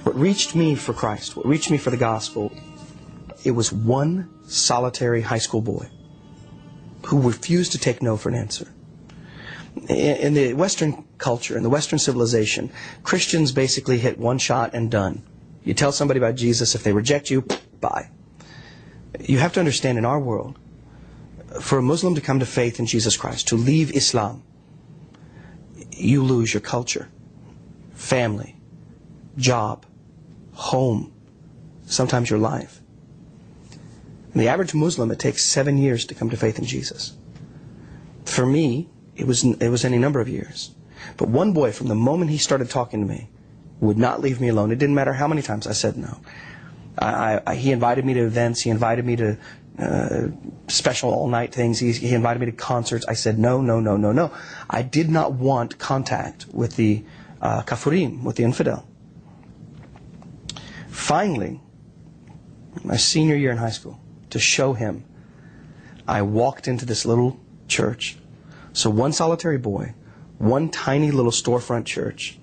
What reached me for Christ, what reached me for the gospel, it was one solitary high school boy who refused to take no for an answer. In the Western culture, in the Western civilization, Christians basically hit one shot and done. You tell somebody about Jesus, if they reject you, bye. You have to understand, in our world, for a Muslim to come to faith in Jesus Christ, to leave Islam, you lose your culture, family, job, home, sometimes your life. And the average Muslim, it takes 7 years to come to faith in Jesus. For me, it was any number of years. But one boy, from the moment he started talking to me, would not leave me alone. It didn't matter how many times I said no. He invited me to events. He invited me to special all-night things. He invited me to concerts. I said no, no, no, no, no. I did not want contact with the kafurim, with the infidel. Finally, my senior year in high school, to show him, I walked into this little church. So one solitary boy, one tiny little storefront church,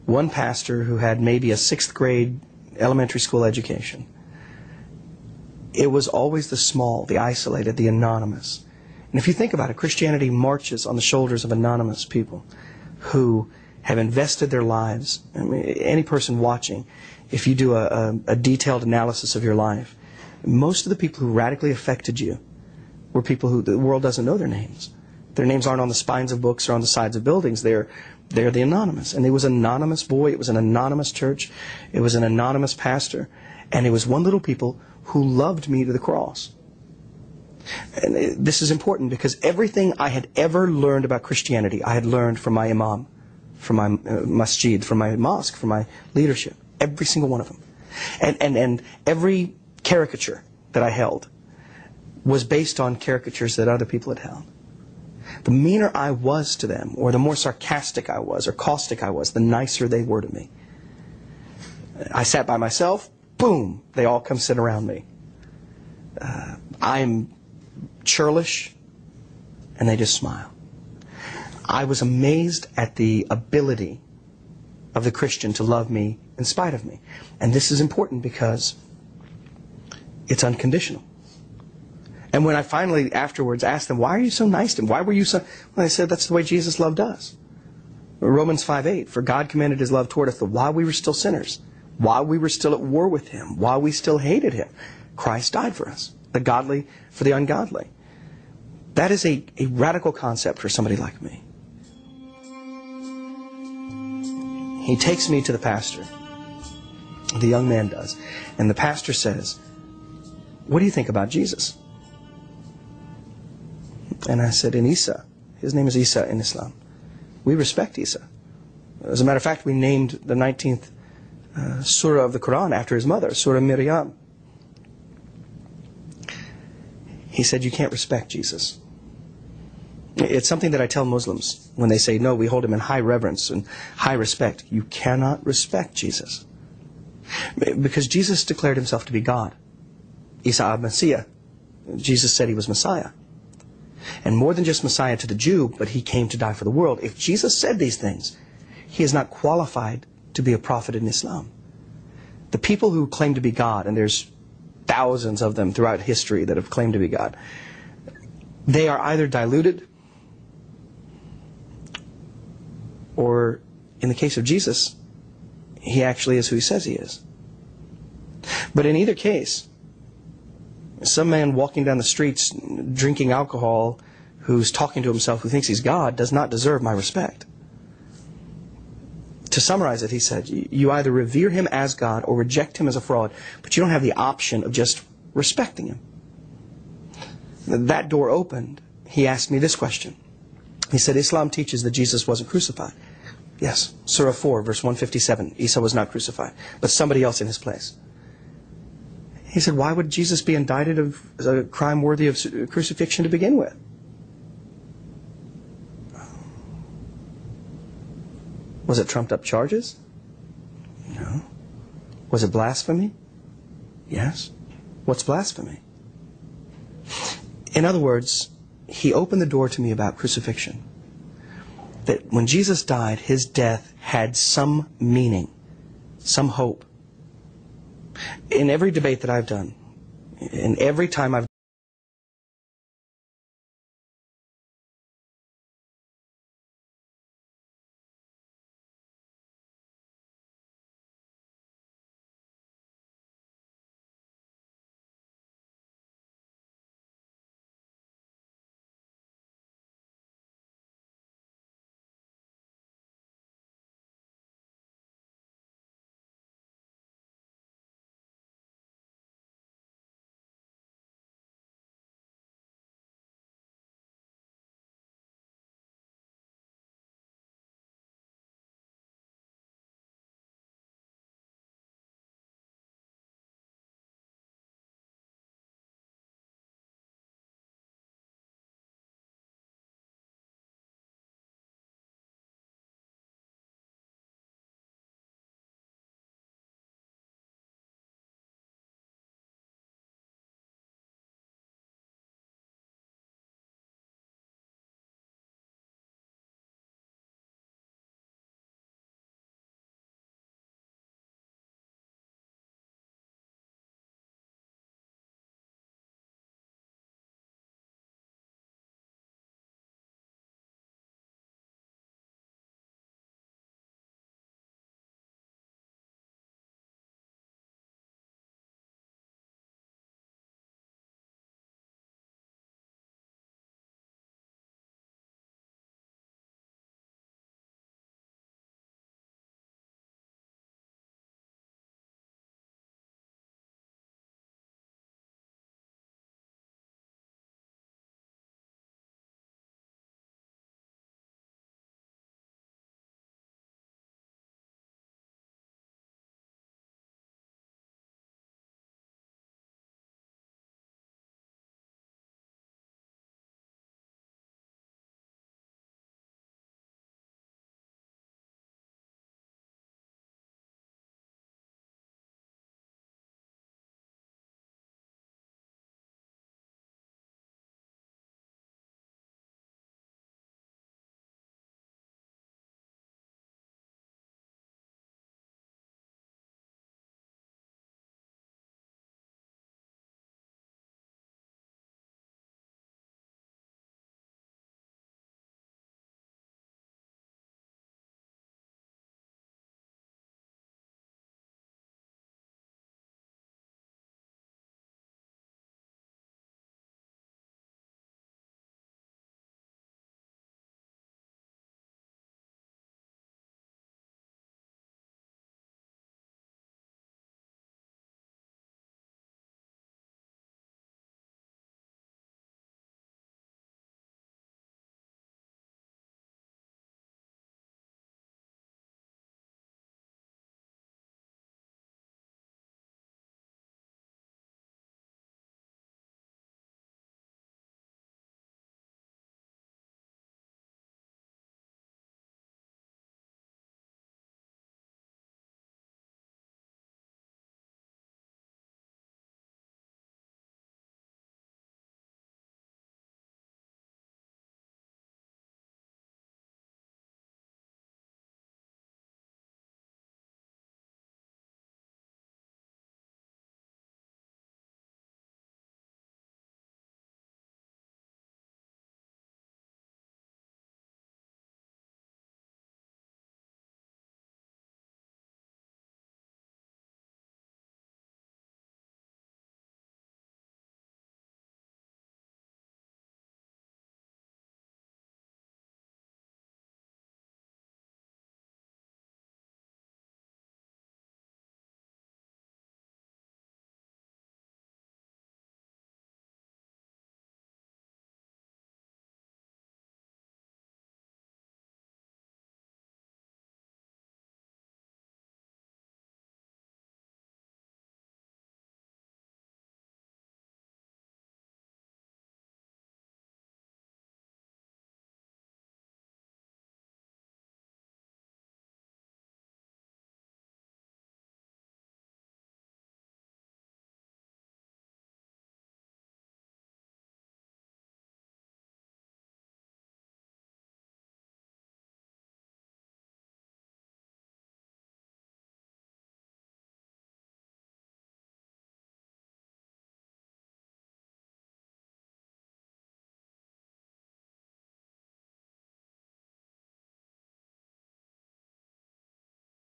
one pastor who had maybe a 6th grade elementary school education. It was always the small, the isolated, the anonymous. And if you think about it, Christianity marches on the shoulders of anonymous people who have invested their lives. I mean, any person watching, if you do a detailed analysis of your life, most of the people who radically affected you were people who the world doesn't know their names. Their names aren't on the spines of books or on the sides of buildings. They're the anonymous. And it was an anonymous boy. It was an anonymous church. It was an anonymous pastor. And it was one little people who loved me to the cross. And this is important because everything I had ever learned about Christianity, I had learned from my imam, from my masjid, from my mosque, from my leadership. Every single one of them. And every caricature that I held was based on caricatures that other people had held. The meaner I was to them, or the more sarcastic I was, or caustic I was, the nicer they were to me. I sat by myself, boom, they all come sit around me. I'm churlish, and they just smile. I was amazed at the ability of the Christian to love me in spite of me. And this is important because it's unconditional. And when I finally afterwards asked them, why are you so nice to him? Why were you so... Well, they said, that's the way Jesus loved us. Romans 5:8, for God commended his love toward us that while we were still sinners, while we were still at war with him, while we still hated him, Christ died for us, the godly for the ungodly. That is a radical concept for somebody like me. He takes me to the pastor. The young man does. And the pastor says, what do you think about Jesus? And I said, in Isa. His name is Isa in Islam. We respect Isa. As a matter of fact, we named the 19th surah of the Quran after his mother, Surah Maryam. He said, you can't respect Jesus. It's something that I tell Muslims when they say, no, we hold him in high reverence and high respect. You cannot respect Jesus. Because Jesus declared himself to be God. Isa al-Messiah. Jesus said he was Messiah. And more than just Messiah to the Jew, but he came to die for the world. If Jesus said these things, he is not qualified to be a prophet in Islam. The people who claim to be God, and there's thousands of them throughout history that have claimed to be God, they are either diluted, or in the case of Jesus, he actually is who he says he is. But in either case, some man walking down the streets drinking alcohol who's talking to himself, who thinks he's God, does not deserve my respect. To summarize it, he said, you either revere him as God or reject him as a fraud, but you don't have the option of just respecting him. That door opened. He asked me this question. He said, Islam teaches that Jesus wasn't crucified. Yes, Surah 4, verse 157, Isa was not crucified, but somebody else in his place. He said, why would Jesus be indicted of a crime worthy of crucifixion to begin with? Was it trumped up charges? No. Was it blasphemy? Yes. What's blasphemy? In other words, he opened the door to me about crucifixion. that when Jesus died, his death had some meaning, some hope. In every debate that I've done, in every time I've